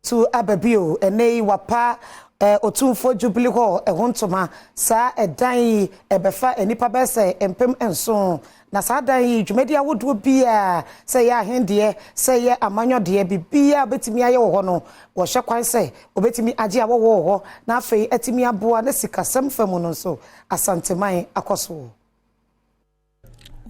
to Ababio ene wapa otumfo Jubilee Hall ehontoma sa edan ebefa enipa bese empem enso na sa dan yi dwumadi awodo bia se ya ahende se ye amanyode bibia betimi aye wo ho no wo hye kwan se obetimi age awo wo ho na afei etimi aboa na sikasem famu no so Asante man akoso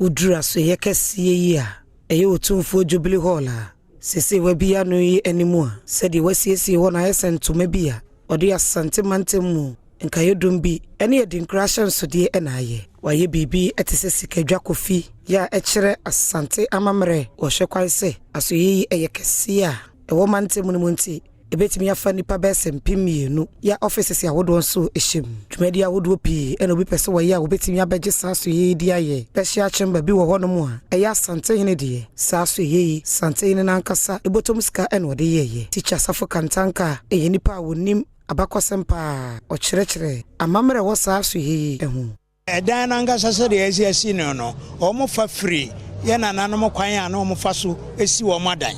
udura so ye kese yi a eye otumfo Jubilee Hall a sese wabia no yi animu a se de wasiesie wo na yesentoma bia odi Asante mantemu nka yedum bi ene yedin crashen so de enaye waye bibi etese sikadwa kofi ya ekire Asante amamre wo hwekwan se asoyi eye kese a ewo mantemu no munti ebetimi afa nipa bese mpimienu ya offices ya wodo nso ehim dwumadi awodo pi ene obi pese waye a obetimi abegye saso ye di aye behia chemba bi wo hono mu a eya Asante hene de saso ye Asante hene nankasa ebotom sika ene wode ye teacher safo kantanka eye nipa wonim abakosempa o kyerɛkyerɛ amamre wo saso ye ehu edan nankasa se de esi no omo fa free ye nananom kwan a na omo fa so esi wo madan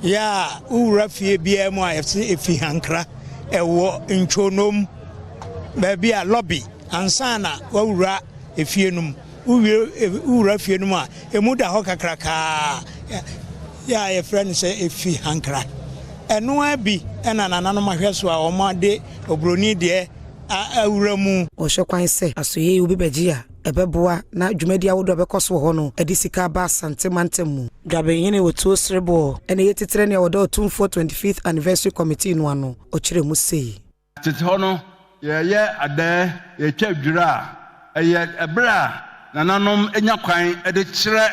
ya ura fie bia mu a efi hankra ewo nchonom ba bia lobby ansana wa ura efie num ura fie num a emu da ho kakraka ya ye friend say efi hankra eno abi ena nananom ahweso a omade obroni de awura mu o hwekwan se asoye obi begia ebeboa na dwumadi awodo bekoso ho no edisika ba Asante mantemu gabenyene wotuo srebo ene yetetere ne awodo otumfo 25th anniversary committee no ano o kire mu sei tete ho no ye ade ye twadwira eye ebra nananom enya kwan ede kire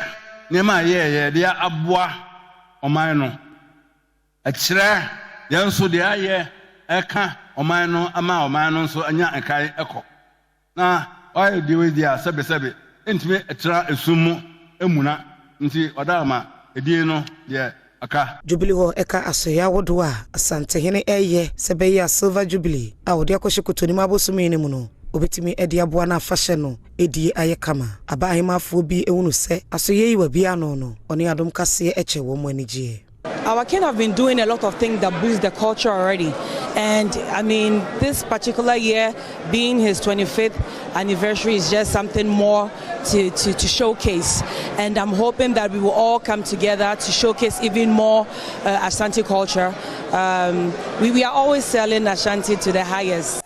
ne ma ye de aboa oman no akire yenso de aye eka oman no ama oman no so anya enkai eko na oy diwe dia sebe entime etra esumu emuna nti odama edie no de aka Jubilee Hall eka asoya wodo a Asante hene eye sebe ya silver jubilee a wode akohye kotonima abosumi ne mu no obetimi edi aboa na afahye no edi aye kama abahimafo bi ewunu se asoye yi wa bia no no oni Adom Kasee eche wo mu anigye. Our king have been doing a lot of things that boost the culture already. And I mean, this particular year being his 25th anniversary is just something more to showcase. And I'm hoping that we will all come together to showcase even more Asante culture. We are always selling Asante to the highest.